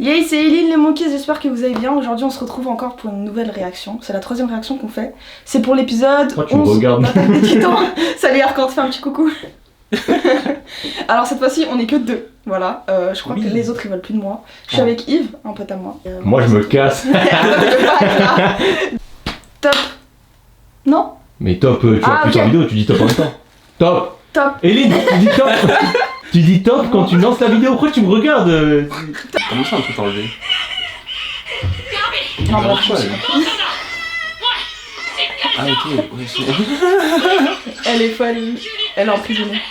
Yay, c'est Eline les monkeys, j'espère que vous allez bien. Aujourd'hui on se retrouve encore pour une nouvelle réaction. C'est la troisième réaction qu'on fait. C'est pour l'épisode 11. Tu me regardes. Des Titans. Salut Arcand, fais un petit coucou. Alors cette fois-ci on est que deux. Voilà, je crois que les autres ils veulent plus de moi. Je suis avec Yves, un pote à moi. Moi je me casse. Top. Non? Mais top, tu as plus en vidéo, tu dis top en même temps. Top. Top. Eline, tu dis top. Tu dis top quand tu lances la vidéo, pourquoi tu me regardes? Comment ça on peut t'enlever? Non, bref, Ah ok, ouais, elle est folle, elle est emprisonnée.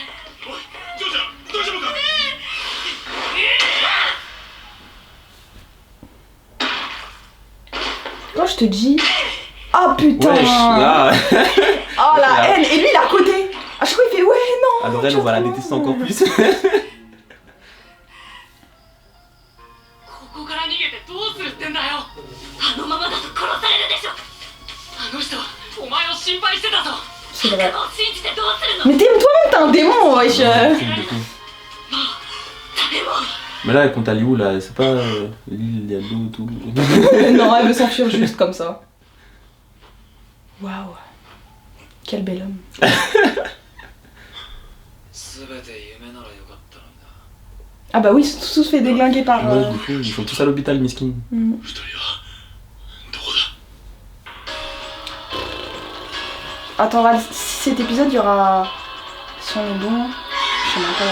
Quand je te dis... Oh putain! Wesh, là. Oh la haine! Et lui il est à côté! À chaque fois il fait ouais non! Alors elle on va la détester encore plus. C'est vrai. Mais toi-même t'es un démon wesh! Mais là elle compte à Liu là, c'est pas l'île, il y a de l'eau et tout. Non, elle veut s'enfuir juste comme ça. Waouh! Quel bel homme! Ah bah oui, ils sont tous fait déglinguer par... Ouais, du coup, ils sont tous à l'hôpital, miskin. Attends, si cet épisode, il y aura... Si on est bon... Je sais même pas,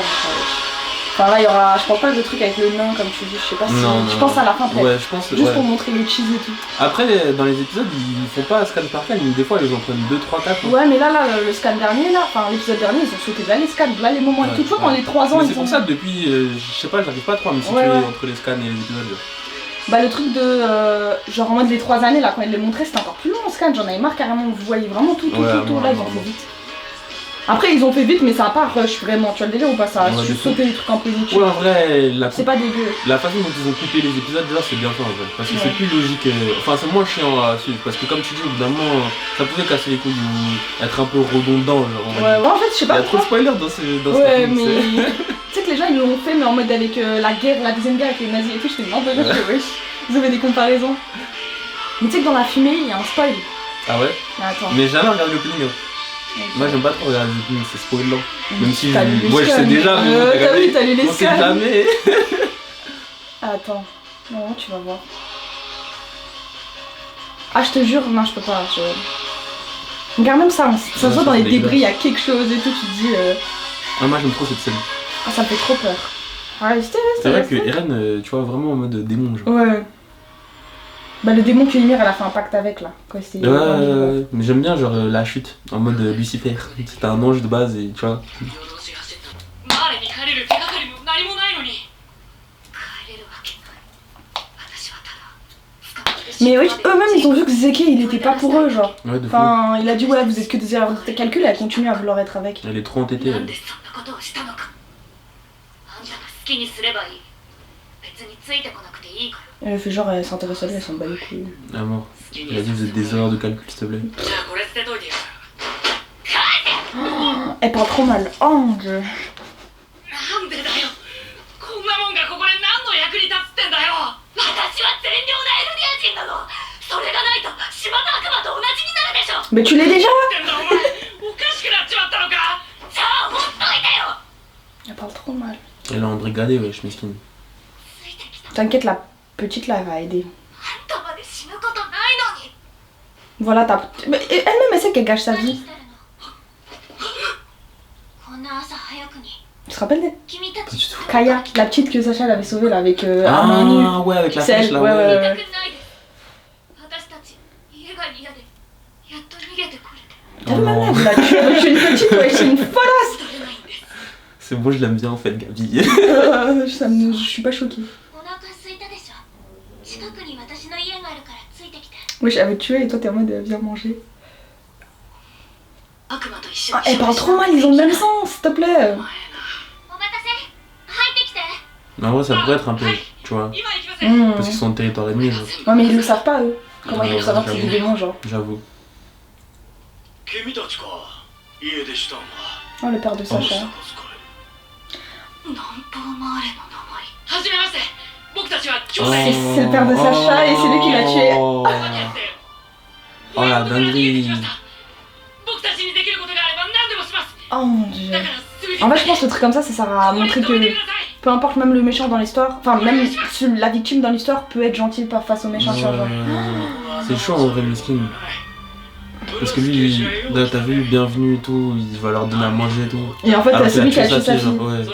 enfin là, il y aura... Je pense pas de truc avec le nain, comme tu dis, je sais pas si... Je pense à la fin, peut-être. Ouais, je pense... Juste pour montrer le cheese et tout. Après, dans les épisodes, ils font pas scan par scan, mais des fois, ils en prennent 2, 3, 4. Ouais, mais là, le scan dernier, là, enfin l'épisode dernier, ils ont sauté de là les scans, là les moments et tout. Tu vois, quand les 3 ans, mais ils c'est pour ça, depuis... je sais pas, j'arrive pas trop à me situer entre les scans et les épisodes. Bah le truc de... genre en mode les 3 années, là, quand ils les montraient, c'était encore plus long, le scan. J'en avais marre carrément, vous voyez vraiment tout, là, ils ont fait vite. Après, ils ont fait vite, mais ça a pas rush vraiment. Tu vois le délire ou pas? Ça a juste sauté les trucs un peu inutiles. Ouais, en vrai, c'est pas dégueu. La façon dont ils ont coupé les épisodes, déjà, c'est bien fait en vrai. Parce que c'est plus logique. Enfin, c'est moins chiant à suivre. Parce que, comme tu dis, au bout d'un moment, ça pouvait casser les couilles ou être un peu redondant. Genre, ouais, en fait, je sais pas. Il y a trop de spoilers dans ce film. Ouais, mais. Tu sais que les gens ils l'ont fait, mais en mode avec la guerre, la deuxième guerre avec les nazis et tout. Je fais non, de wesh. Vous avez des comparaisons. Mais tu sais que dans la fumée, il y a un spoil. Ah ouais? Attends. Mais jamais regardé l'opening. Moi j'aime pas trop regarder les films, c'est spoilant. Même si je sais déjà, mais t'as lu les on sait jamais. Attends, non tu vas voir. Ah je te jure, non je peux pas. Regarde même ça, ça se voit dans les débris, il y a quelque chose et tout, tu te dis... Ah moi j'aime trop cette scène. Ah ça me fait trop peur. Ouais, c'est vrai que Eren, tu vois vraiment en mode démon genre. Ouais. Bah le démon que Ymir elle a fait un pacte avec là. Quand mais j'aime bien genre la chute en mode Lucifer. C'était un ange de base et tu vois. Mais oui, eux-mêmes ils ont vu que Zeke il était pas pour eux genre. Ouais, enfin il a dit ouais vous êtes que des erreurs de calcul et elle continue à vouloir être avec. Elle est trop entêtée elle. Elle fait genre elle s'intéresse à lui, elle s'en bat les couilles. Ah mort. Elle a dit vous êtes des erreurs de calcul s'il te plaît. Oh, elle parle trop mal. Oh mon dieu. Mais tu l'es déjà. Elle parle trop mal. Elle est embrigadée ouais, je m'excuse. T'inquiète, la petite là elle va aider. Voilà, mais elle-même elle sait qu'elle gâche sa vie. Tu te rappelles Pas du tout. Kaya, la petite que Sacha l'avait sauvée là avec ah ouais, avec la flèche là, ouais. T'as vu ma mère là, je suis une petite, ouais, je suis une folasse. C'est bon, je l'aime bien en fait, Gabi. Je suis pas choquée. Oui, j'avais tué et toi t'es en mode viens manger. Ah, elle parle trop mal, ils ont le même sens, s'il te plaît. En vrai, ça pourrait être un piège, tu vois. Parce qu'ils sont en territoire ennemi. Genre. Ouais, mais ils le savent pas eux. Comment ils vont savoir que c'est des démons, genre. J'avoue. Oh, le père de Sacha. C'est le père de Sacha et c'est lui qui l'a tué. Oh la dinguerie. Oh mon dieu. En fait, je pense que le truc comme ça sert à montrer que peu importe même le méchant dans l'histoire, enfin même la victime dans l'histoire peut être gentille face au méchant. Genre. C'est chaud en vrai, Miskin. Parce que lui, là t'as vu, bienvenue et tout, il va leur donner à manger et tout. Et en fait, c'est lui qui a tué sa fille. Ouais.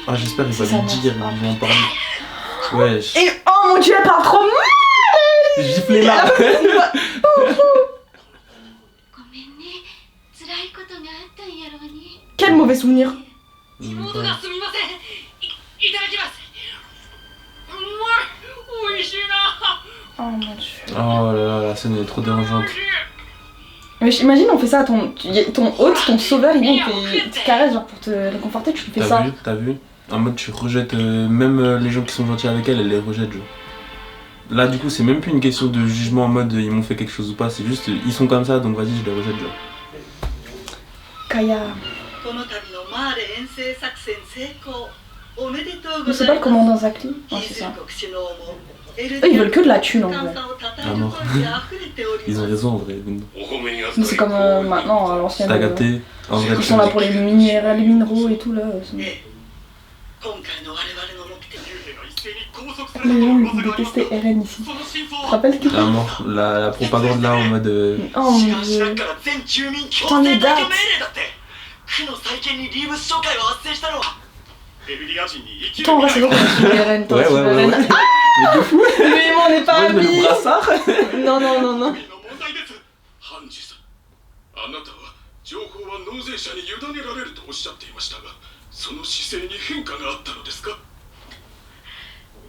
Ah, j'espère qu'il va lui dire, il va en parler. Ouais. Et oh mon dieu, elle parle trop mal. Giflez là. Quel mauvais souvenir. Oh mon dieu. Oh là là, la scène est trop dérangeante. Mais imagine, on fait ça à ton hôte, ton sauveur, il vient, il te caresse genre pour te réconforter, tu lui fais ça. T'as vu en mode tu rejettes, même les gens qui sont gentils avec elle, elle les rejette genre. Là du coup c'est même plus une question de jugement en mode ils m'ont fait quelque chose ou pas, c'est juste ils sont comme ça donc vas-y je les rejette genre. Kaya. Mais c'est pas le commandant Zakli? Non c'est ça. Eux ils veulent que de la thune en vrai. Ah non. Ils ont raison en vrai. Mais c'est comme maintenant à l'ancienne. T'as capté en vrai. Ils sont là pour les minéraux et tout là. Les gens ils détestaient Eren ici. Tu te rappelles que la mort, la propagande là en mode. Oh mon dieu. Putain les dates. Putain en vrai c'est bon qu'on a suivi Eren, toi tu Eren. Mais de fou. Mais on n'est pas amis. Le brassard. Non.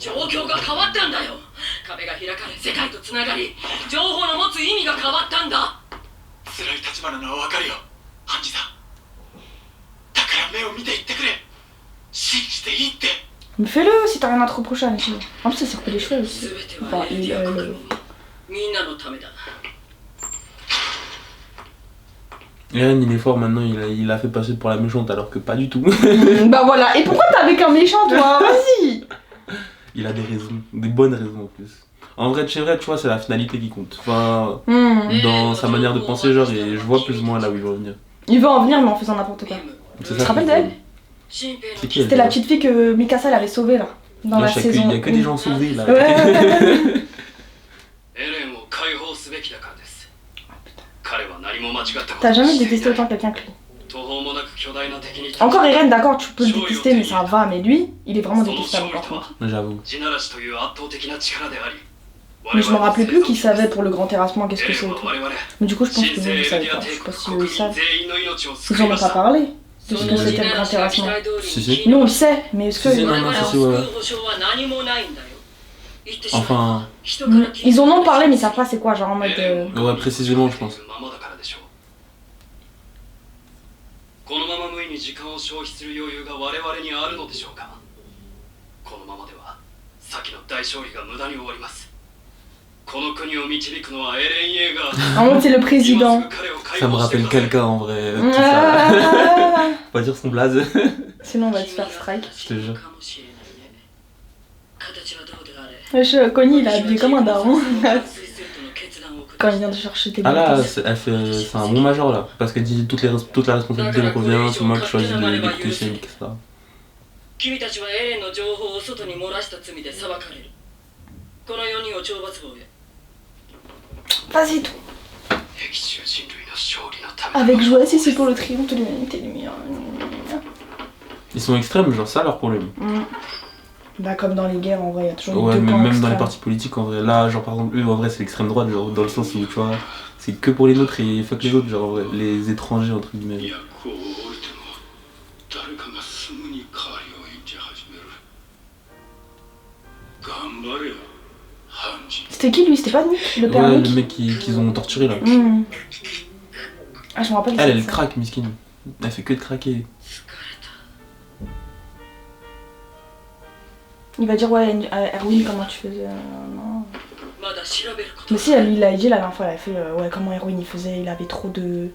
状況が変わったんだよ。壁が開かれ世界とつながり情報の持つ意味が変わったんだ。辛い立場なのは分かるよハンジさん。だから目を見て言ってくれ。信じていいって。Mais fais-le si t'as rien à te reprocher à Michel. En plus ça s'est coupé les cheveux aussi. Enfin Eren il est fort maintenant, il a fait passer pour la méchante alors que pas du tout. Bah voilà, et pourquoi t'es avec un méchant toi? Vas-y. Il a des raisons, des bonnes raisons en plus. En vrai, tu vois, c'est la finalité qui compte. Enfin, dans sa manière de penser, genre, et je vois plus ou moins là où il veut en venir. Il veut en venir, mais en faisant n'importe quoi. Tu te rappelles d'elle? C'était la petite fille que Mikasa elle avait sauvée là, dans la saison. Il y a que des gens sauvés là. Ouais. T'as jamais détesté autant quelqu'un que lui. Encore Eren, d'accord, tu peux le détester, mais ça va, mais lui, il est vraiment détestable par contre. J'avoue. Mais je me rappelais plus qu'il savait pour le grand terrassement qu'est-ce que c'est et tout. Mais du coup, je pense que vous ne savez pas. Je sais pas si eux ils savent. Ils en ont pas parlé de ce que c'était le grand terrassement. Si. Nous on le sait, mais est-ce que. ouais. Enfin. Ils en ont parlé, mais ils savent pas c'est quoi, genre en mode. Ouais, précisément, je pense. このまま無意に時間を消費する余裕が我々にあるのでしょうか。このままでは先の大勝利が無駄に終わります。この国を導くのはエレン・イェーガー。En mode c'est le président. Ça me rappelle quelqu'un en vrai. Tout ça. Faut pas dire son blaze. Sinon on va te faire strike. Je te jure. Connie il a habillé comme un daron. Quand il vient de chercher tes Ah là, c'est un bon major là, parce qu'elle dit toute la responsabilité me revient, c'est moi qui choisis d'écouter chez etc. Vas-y tout. Avec joie, si c'est pour le triomphe de l'humanité, les meilleurs. Ils sont extrêmes, genre ça leur problème. Bah comme dans les guerres en vrai, il y a toujours ouais, deux mais camps même extrêmes. dans les partis politiques en vrai, là genre par exemple eux en vrai c'est l'extrême droite, genre dans le sens où tu vois, c'est que pour les nôtres et fuck les autres, genre en vrai, les étrangers entre guillemets. C'était qui lui? C'était pas Nick, le père Ouais, Nick? le mec qu'ils ont torturé là. Ah je me rappelle. Elle craque, miskin. Elle fait que de craquer. Il va dire ouais Erwin comment tu faisais non. Mais si elle lui l'a dit la dernière fois, elle a fait ouais comment Erwin il faisait, il avait trop de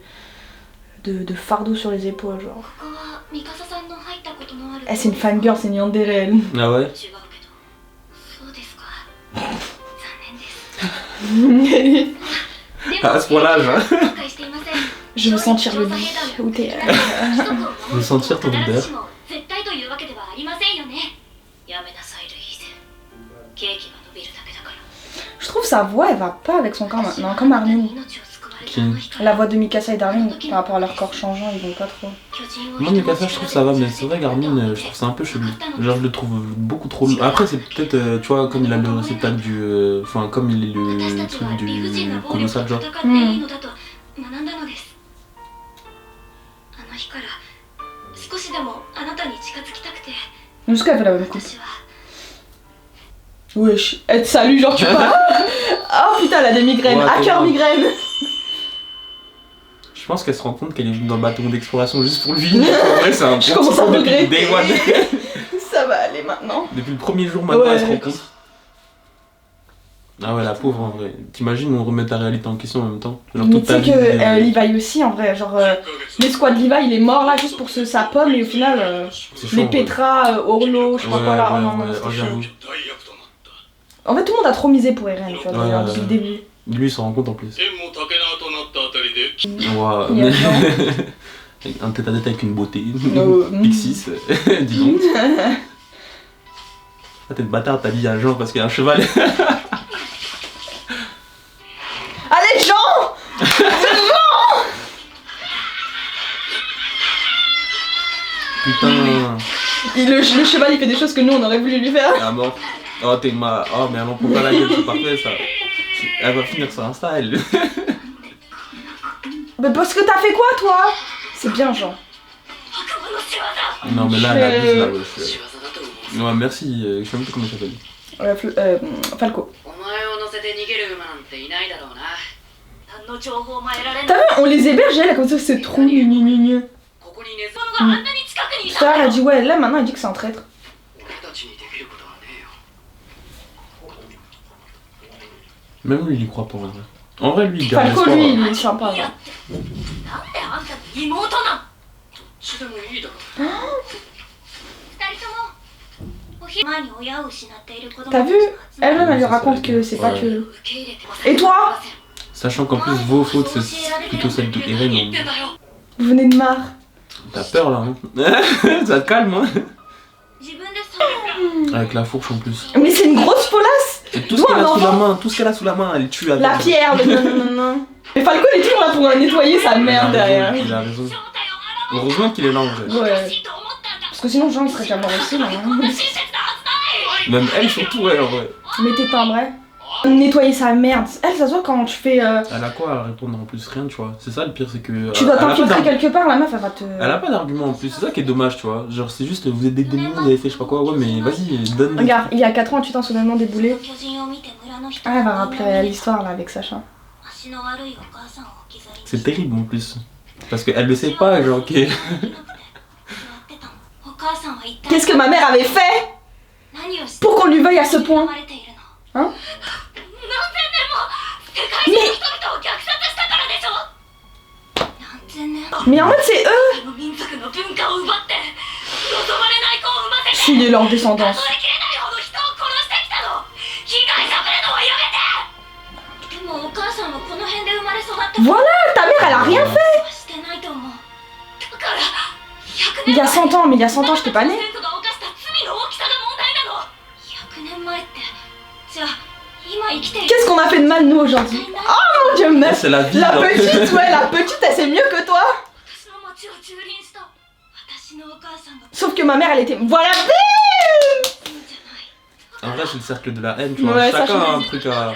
de fardeau sur les épaules, genre. ここはミカサさんの入ったことのある Eh, c'est une fangirl, c'est une yandere, elle. Ah ouais? 違うけどそうですか残念ですで À も ce point-là, genre. 後悔していません Je veux sentir le lit. Où t'es? Je veux sentir ton odeur. 絶対というわけではありませんよねやめなさいルイーゼケーキが伸びるだけだから Je trouve sa voix, elle va pas avec son corps maintenant, comme Armin. La voix de Mikasa et d'Armin, par rapport à leur corps changeant, ils vont pas trop. Moi, Mikasa, je trouve ça va, mais c'est vrai qu'Armin, je trouve ça un peu chelou. Genre, je le trouve beaucoup trop. Après, c'est peut-être, tu vois, comme il a le réceptacle du. Enfin, comme il est le truc du colossal, genre. あの日から少しでもあなたに近づきたくて Jusqu'à elle fait la même coupe. 私は Wesh, elle te salue, genre tu parles. Oh putain, elle a des migraines. Ouais, Hacker t'es migraine. Je pense qu'elle se rend compte qu'elle est venue dans le bâton d'exploration juste pour lui. En vrai, c'est un Je bon commence à petit depuis regretter. day one. Ça va aller maintenant. Depuis le premier jour, maintenant, Ouais. elle se rend compte. Ah ouais, la pauvre en vrai. T'imagines, on remet ta réalité en question en même temps. Genre Mais toute tu ta sais que vie. Levi aussi, en vrai, genre l'escouade Levi, il est mort là juste pour sa pomme et au final, C'est chaud, les ouais. Petra, Orlo, je sais pas quoi là. Oh non, non, ouais, c'était j'avoue. chaud. En fait, tout le monde a trop misé pour Eren, tu vois, Ouais, genre, ouais, depuis le ouais. début. Lui, il s'en rend compte en plus. 縁も竹縄となったあたりで Ouah. Il y a des Un tête à tête avec une beauté. Mm. Pixis, dis donc. Ah, t'es le bâtard, t'as dit à Jean parce qu'il y a un cheval. Allez, Jean. Putain. Le cheval, il fait des choses que nous, on aurait voulu lui faire. Elle est morte. Oh, t'es ma. Oh, mais elle en prend pas la gueule, c'est parfait ça. Elle va finir sur Insta, elle. Mais parce que t'as fait quoi, toi? C'est bien, Jean. 悪魔の仕業 Non, mais là, elle abuse là, wesh. 仕業だと思う Ouais, merci, je sais même plus comment il s'appelle. Falco. お前を乗せて逃げる馬なんていないだろうな何の情報も得られない T'as vu, on les héberge, elle, comme ça, c'est trop gna. ここに根付ものがあんなに近くにい Tout た à l'heure, んだ elle よ dit, ouais, là, maintenant, elle dit que c'est un traître. 俺たちにできることはねえよ Même lui, il y croit pas en vrai. En vrai, lui, il garde Falco, l'espoir. lui, il est sympa. いや genre. ってなんであんたの妹なんどっちでもいいだろ二人ともお昼前に親を失っている子供 T'as vu? たちの集まり Elle-même, elle lui raconte que c'est pas Ouais. que. 受け入れてません Et toi? Sachant qu'en plus, vos fautes, c'est plutôt celle de Eren. 言っ donc てんだよ Vous venez de marre. T'as peur là, hein. Ça te calme, hein. 自分でそう Avec la fourche en plus. Mais c'est une grosse polasse! Et tout ce Toi, qu'elle a un sous la enfant. main, tout ce qu'elle a sous la main, elle tue avec. La pierre, le non. Mais Falco, il est toujours là pour nettoyer sa merde derrière. Il a raison. 正体を現 Heureusement qu'il est là en vrai. Ouais. 欲しいと思ったんだ Parce que sinon, Jean, il serait déjà mort aussi, là. こんな親切なはずない Même elle surtout, elle en vrai. Mais t'es pas vrai. Nettoyer sa merde. Elle, ça se voit quand tu fais. Elle a quoi à répondre en plus? Rien, tu vois. C'est ça le pire, c'est que. Tu dois elle a pas t'infiltrer d'argument. quelque part, la meuf, elle va te. Elle a pas d'argument en plus, c'est ça qui est dommage, tu vois. Genre, c'est juste, vous êtes des démons, vous avez fait je sais pas quoi, ouais, mais vas-y, donne. Regarde, il y a 88 ans, soudainement déboulé. 巨人を見て村の人 Ah, elle va rappeler l'histoire là avec Sacha. 足の悪いお母さんを置き去りに C'est terrible en plus. Parce qu'elle le sait pas, genre, ok. お母さんは一体 Qu'est-ce que ma mère avait fait 何をして pour qu'on lui veuille à ce point? 生まれているの Hein? 何千年も世界中の人々を虐殺したからでしょ何千年も Mais en fait, c'est eux! あの民族の文化を奪って望まれない子を産ませて Fuyez leur descendance. 数えきれないほど人を殺してきたの被害者ぶるのはやめてでもお母さんはこの辺で生まれ育った Voilà, ta mère, elle a rien fait! してないと思うだから Il y a 100 ans, mais il y a 100 ans, j'étais pas née. 先祖が犯した罪の大きさが問題なの100年前ってじゃあ今生きている Qu'est-ce qu'on a fait de mal, nous, aujourd'hui? Oh mon dieu, Elle, meuf! c'est la vie. La genre. petite, ouais, la petite, elle sait mieux que toi! 私の町を蹂躙した私のお母さんが Sauf que ma mère, elle était. Voilà! いいんじゃない En vrai, c'est le cercle de la haine, tu vois. Ouais, ça Chacun a un change. truc à. お母さんは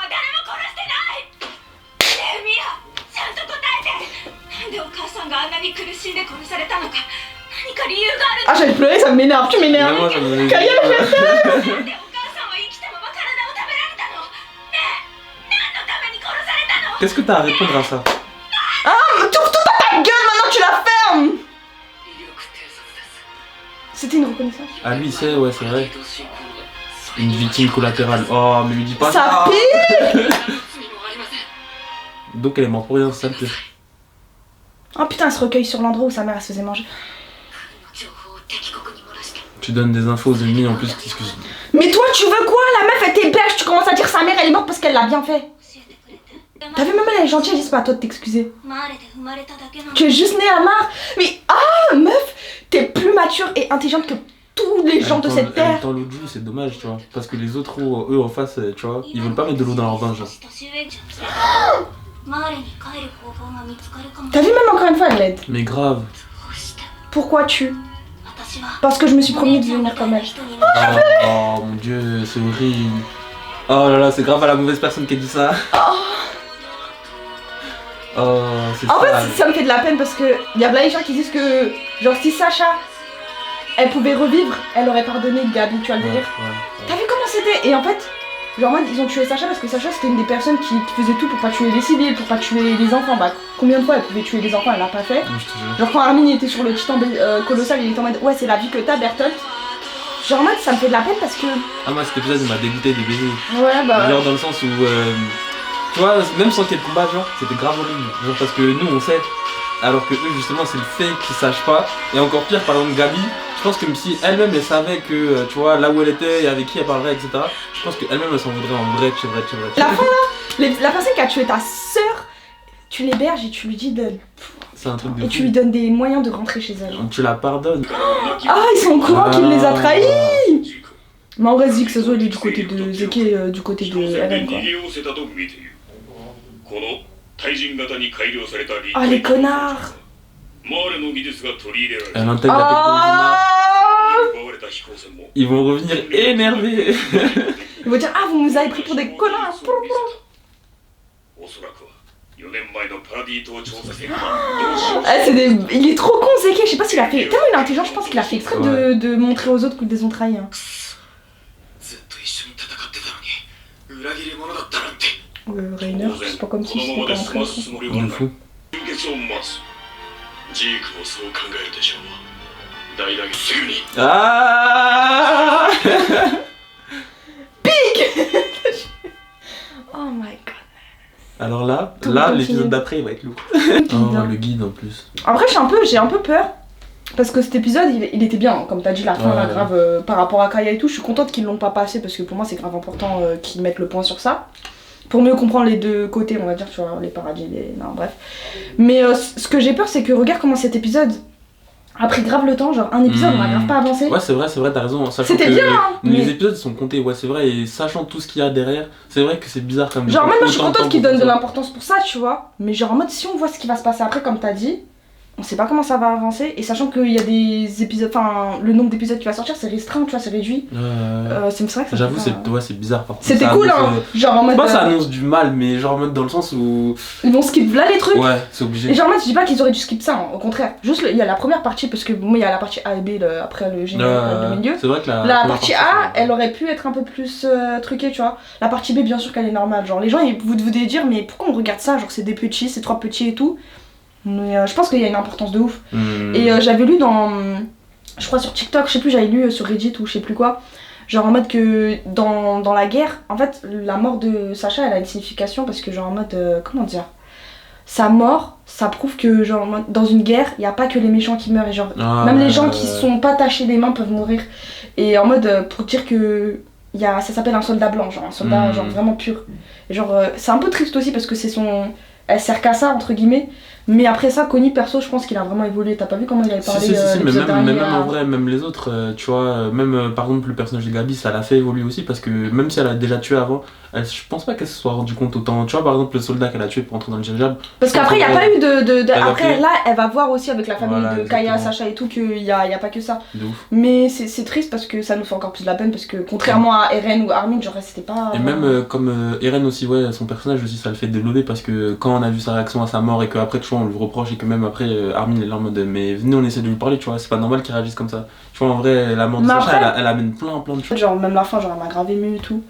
誰も殺してないねえミアちゃんと答えてなんでお母さんがあんなに苦しんで殺されたのか何か理由がある Ah, j'allais pleurer, ça m'énerve, tu m'énerves! Vraiment, ça me- Kaya, je なんでお母さんは生きたまま体を食べられたのねえ何のために殺されたの Qu'est-ce que t'as à répondre à ça? Ah, tourne tout à ta gueule, maintenant tu la fermes! 威力偵察です C'était une reconnaissance. Ah, lui, c'est, ouais, c'est vrai. 同進行が Une victime collatérale. Oh, mais lui dis pas Ça ça! pique! 罪もありません Donc elle est morte pour rien, c'est ça le pire. Oh putain, elle se recueille sur l'endroit où sa mère elle se faisait manger. 情報を敵国に漏らして Tu donnes des infos aux ennemis en plus, excuse. Mais toi, tu veux quoi? La meuf elle t'héberge, tu commences à dire sa mère elle est morte parce qu'elle l'a bien fait. 教えてくれて T'as vu, même elle est gentille, elle dit c'est pas à toi de t'excuser. マーレで生まれただけなの Tu es juste née à Mar. Mais ah, meuf, t'es plus mature et intelligente que tous les gens de cette terre. Dans l'autre joue, c'est dommage, tu vois. Parce que les autres, eux en face, tu vois, ils veulent pas mettre de l'eau dans leur vin, genre. 年上じゃマーレに帰る方法が見つかるかも T'as vu, même encore une fois, elle l'aide. Mais grave. どうして Pourquoi tu? 私は Parce que je me suis promis de devenir comme elle. 人になる Oh mon dieu, c'est horrible. Oh là là, c'est grave à la mauvaise personne qui a dit ça. Oh, c'est En fait, sale. ça me fait de la peine parce que y a plein de gens qui disent que, genre, si Sacha, elle pouvait revivre, elle aurait pardonné Gabi, tu vois le délire. T'as vu comment c'était? Et en fait, genre, moi, ils ont tué Sacha parce que Sacha, c'était une des personnes qui faisait tout pour pas tuer les civils, pour pas tuer les enfants. Bah, combien de fois elle pouvait tuer les enfants, elle l'a pas fait. Je te jure. Genre, quand Armin était sur le titan colossal, il était en mode, ouais, c'est la vie que t'as, Bertolt. Genre, en mode, ça me fait de la peine parce que. Ah, moi, cet épisode, il m'a dégoûté des baisers. Ouais, bah. Genre, dans le sens où. Tu vois, même sans qu'il y ait de combat, genre, c'était grave horrible. Genre, parce que nous, on sait. Alors que eux, justement, c'est le fait qu'ils sachent pas. Et encore pire, par exemple, Gabi, je pense que si elle-même, elle savait que, tu vois, là où elle était et avec qui elle parlerait, etc., je pense qu'elle-même, elle s'en voudrait en vrai, tu vrai. La fin là, la personne qui a tué ta sœur, tu l'héberges et tu lui dis de. C'est un truc de Et fou. tu lui donnes des moyens de rentrer chez elle. Tu la pardonnes. Ah, ils sont au courant qu'il les a trahis! ジーク Mais en vrai, Zeke, ça se voit, il est du côté de Zeke, du côté 挑 de 戦で Eren, 逃 quoi. げ寄せたと見ているこの対人型に改良された立 Ah, les connards! マーレの技術が取り入れられ Elle intègre la technologie. Ah! 奪われた飛行船も Ils vont revenir énervés. Ils vont dire, ah, vous nous avez pris pour des connards! おそらくは4年前のパラディ島調査船が同志を Ah, c'est des... Il est trop con, Zeke, je sais pas s'il a fait... Tellement il est intelligent, je pense qu'il a fait exprès de montrer aux autres qu'ils les ont trahis. Hein. ずっと一緒に戦ってたのに裏切り者だったなんて Rainer, c'est pas comme si このま c'était ま pas で un 済ますつもりは De ない fou. 終結を待つジークもそう考えるでしょう大打撃すぐに Ah. Oh my god. Alors là, Tout là continue. l'épisode d'après il va être lourd. Guide, Oh, hein. le guide en plus. Après, j'ai un peu peur. Parce que cet épisode, il était bien, hein, comme t'as dit, la fin, Ouais, là, ouais. grave, par rapport à Kaya et tout, je suis contente qu'ils l'ont pas passé, parce que pour moi, c'est grave important qu'ils mettent le point sur ça. Pour mieux comprendre les deux côtés, on va dire, tu vois, les paradis, les... Non, bref. Mais ce que j'ai peur, c'est que, regarde comment cet épisode a pris grave le temps, genre, un épisode, on a grave pas avancé. Ouais, c'est vrai, t'as raison. Sachant C'était que bien, hein, les mais- épisodes sont comptés, ouais, c'est vrai, et sachant tout ce qu'il y a derrière, c'est vrai que c'est bizarre comme Genre, même moi, je suis autant de contente temps qu'ils pour donnent de ça. l'importance pour ça, tu vois. Mais genre, en mode, si on voit ce qui va se passer après, comme t'as dit, on sait pas comment ça va avancer. Et sachant qu'il y a des épisodes, enfin, le nombre d'épisodes qui va sortir, c'est restreint, tu vois, c'est réduit. C'est vrai que ça J'avoue, fait c'est pas- ouais, c'est bizarre par contre. C'était Ça cool, annonce, hein. Genre, en mode. Moi, ça annonce du mal, mais genre en mode dans le sens où. Ils vont skip là les trucs. Ouais, c'est Et obligé. genre, en mode, je dis pas qu'ils auraient dû skip ça, hein, au contraire. Juste, il y a la première partie, parce que bon, il y a la partie A et B après le générique du milieu. C'est vrai que La première partie A, elle aurait pu être un peu plus truquée, tu vois. La partie B, bien sûr qu'elle est normale. Genre, les gens, vous devez dire, mais pourquoi on regarde ça? Genre, c'est des petits, c'est trois petits et tout. Mais je pense qu'il y a une importance de ouf. Et j'avais lu dans. Je crois sur TikTok, je sais plus, j'avais lu sur Reddit ou je sais plus quoi. Genre en mode que dans la guerre, en fait, la mort de Sacha, elle a une signification parce que, genre en mode. Comment dire? Sa mort, ça prouve que, genre, en mode, dans une guerre, il n'y a pas que les méchants qui meurent. Et genre, même les gens qui sont pas tachés les mains peuvent mourir. Et en mode, pour dire que. Ça s'appelle un soldat blanc, genre un soldat genre vraiment pur. Et genre, c'est un peu triste aussi parce que c'est son. Elle sert qu'à ça, entre guillemets. Mais après ça, Connie, perso, je pense qu'il a vraiment évolué. T'as pas vu comment il avait parlé Si, mais l'épisode même dernier, en vrai, même les autres, tu vois, même par exemple le personnage de Gabi, ça l'a fait évoluer aussi parce que même si elle a déjà tué avant, je pense pas qu'elle se soit rendue compte autant. Tu vois, par exemple, le soldat qu'elle a tué pour entrer dans le dirigeable. Parce qu'après, il n'y a pas eu de... Elle a Après, fait- là, elle va voir aussi avec la famille Voilà, de Kaya, exactement. Sacha et tout, qu'il y a pas que ça. De ouf. Mais c'est triste parce que ça nous fait encore plus de la peine parce que contrairement à Eren ou Armin, genre, c'était pas... Et même comme Eren aussi, ouais, son personnage aussi, ça le fait développer parce que quand on a vu sa réaction à sa mort et qu'après, tu vois, on lui reproche et que même après, Armin est là en mode mais venez, on essaie de lui parler, tu vois, c'est pas normal qu'il réagisse comme ça. Tu vois, en vrai, la mort de Mais Sacha, après- elle amène plein de choses. Genre, même la fin, genre, elle m'a grave ému et tout.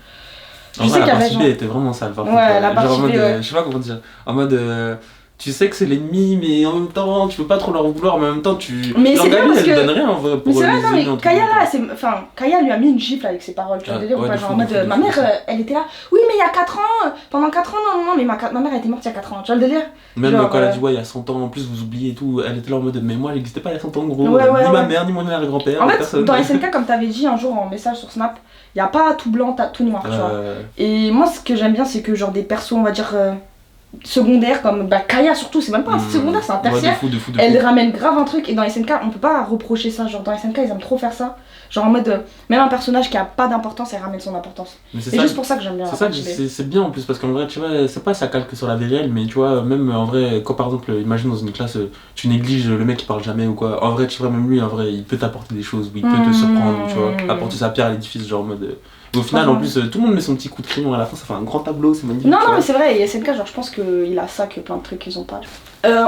En Je vrai, sais la qu'il y avait partie B genre... était vraiment sale par Ouais, contre. la Genre partie en mode, B, ouais. je sais pas comment dire, en mode, tu sais que c'est l'ennemi, mais en même temps, tu peux pas trop leur en vouloir, mais en même temps, tu. Mais c'est bien Gabi, parce elle que- donne rien en vrai pour Mais c'est vrai, les non, ennemis, mais entre Kaya guillemets. là, Kaya lui a mis une gifle avec ses paroles, tu vois, Ah, délire ou ouais, pas, de genre fou, en de mode, fou, de ma fou, mère, de fou. elle était là, oui, mais il y a 4 ans, pendant 4 ans, non, mais ma mère était morte il y a 4 ans, tu vois le délire? Même Genre, quand elle a dit, ouais, il y a 100 ans, en plus, vous oubliez et tout, elle était là en mode, mais moi, j'existais pas il y a 100 ans, gros. Ouais, ouais, ni ma ouais. mère, ni mon arrière-grand-père, En fait, personne. dans SNK, comme t'avais dit un jour en message sur Snap, il y a pas tout blanc, tout noir, tu vois. Et moi, ce que j'aime bien, c'est que genre des persos, on va dire, secondaires, comme Kaya surtout, c'est même pas un secondaire, c'est un tertiaire. De fou. Elle ramène grave un truc, et dans SNK, on peut pas reprocher ça. Genre, dans SNK, ils aiment trop faire ça. Genre, en mode, même un personnage qui a pas d'importance, elle ramène son importance. Mais c'est C'est ça, juste pour ça que j'aime bien. c'est la ça que partie B. c'est bien en plus, parce qu'en vrai, tu vois, c'est pas ça calque sur la vie réelle, mais tu vois, même en vrai, quand par exemple, imagine dans une classe, tu négliges le mec qui parle jamais ou quoi, en vrai, tu vois, même lui, en vrai, il peut t'apporter des choses, ou il peut te surprendre, tu vois, apporter sa pierre à l'édifice, genre en mode. Au final, en plus, tout le monde met son petit coup de crayon à la fin, ça fait un grand tableau, c'est magnifique. Non, tu non, vois. mais c'est vrai, et SNK, genre, je pense qu'il a ça que plein de trucs qu'ils ont pas.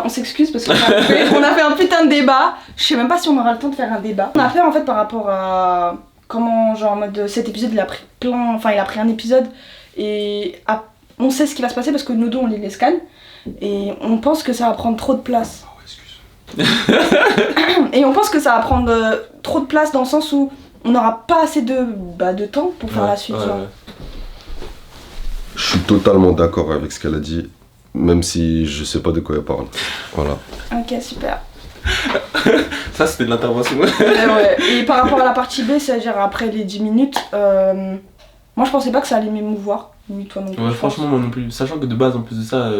On s'excuse parce qu'on on a fait un putain de débat. Je sais même pas si on aura le temps de faire un débat. On a fait en fait par rapport à comment, genre, en mode cet épisode, il a pris un épisode et on sait ce qui va se passer parce que nous deux on lit les scans et on pense que ça va prendre trop de place. Oh, excuse. Et on pense que ça va prendre trop de place dans le sens où on n'aura pas assez de temps pour faire la suite. Ouais, genre. ouais. Je suis totalement d'accord avec ce qu'elle a dit, même si je sais pas de quoi elle parle. Voilà. Ok, super. Ça, c'était de l'intervention. Ouais. Et par rapport à la partie B, c'est-à-dire après les 10 minutes, moi je pensais pas que ça allait m'émouvoir. Oui, toi non plus. Ouais, je pense. franchement, moi non plus. Sachant que de base, en plus de ça,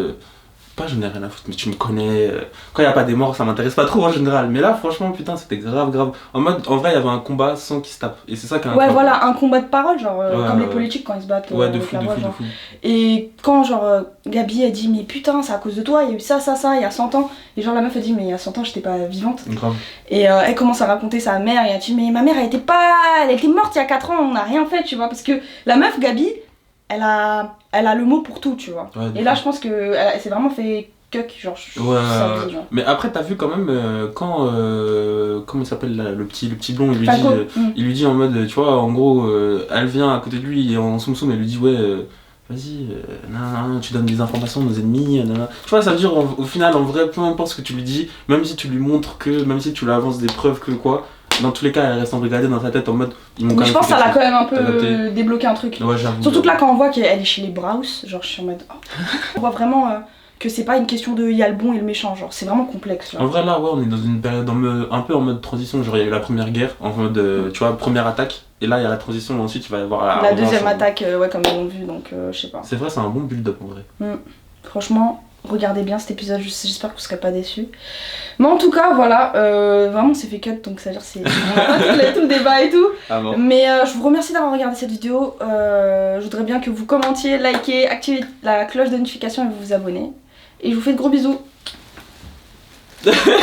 pas j'en ai rien à foutre, mais tu me connais. Quand il n'y a pas des morts, ça m'intéresse pas trop en général. Mais là, franchement, putain, c'était grave. En mode, en vrai, il y avait un combat sans qu'ils se tapent. Et c'est ça qui est Ouais, incroyable. voilà, un combat de parole, genre comme les ouais. politiques quand ils se battent. Ouais, de avec fou, la de voix, fou, de genre. fou. Et quand genre Gabi a dit mais putain c'est à cause de toi, il y a eu ça, il y a 100 ans. Et genre la meuf a dit mais il y a 100 ans j'étais pas vivante. Grave. Et elle commence à raconter sa mère et elle dit mais ma mère elle était morte il y a 4 ans, on n'a rien fait tu vois. Parce que la meuf Gabi, elle a le mot pour tout tu vois. Ouais, de Et là fou. je pense que elle s'est vraiment fait cuck genre. Ouais, ça abuse, genre. mais après t'as vu quand même quand comment il s'appelle là, le petit blond il lui Paco, dit il lui dit en mode tu vois en gros elle vient à côté de lui et en soum soum elle lui dit ouais vas-y nan, tu donnes des informations à nos ennemis nan. Tu vois ça veut dire au final en vrai peu importe ce que tu lui dis même si tu lui montres que même si tu lui avances des preuves que quoi dans tous les cas elle reste embrigadée dans sa tête en mode ils m'ont Mais je pense que ça l'a quand même un T'as peu capté. débloqué un truc. ouais j'avoue Surtout que là quand on voit qu'elle est chez les Browse, genre je suis en mode oh. On voit vraiment que c'est pas une question de il y a le bon et le méchant, genre c'est vraiment complexe. Genre. En vrai là ouais on est dans une période un peu en mode transition, genre il y a eu la première guerre en mode tu vois première attaque et là il y a la transition ensuite il va y avoir La revanche, deuxième attaque, ouais comme ils l'ont vu donc je sais pas. C'est vrai c'est un bon build-up en vrai. Franchement, regardez bien cet épisode, j'espère que vous serez pas déçus. Mais en tout cas voilà, vraiment on s'est fait cut donc ça veut dire c'est on a pas tout le débat et tout. Ah bon. Mais je vous remercie d'avoir regardé cette vidéo, je voudrais bien que vous commentiez, likez, activez la cloche de notification et vous vous abonnez. Et je vous fais de gros bisous.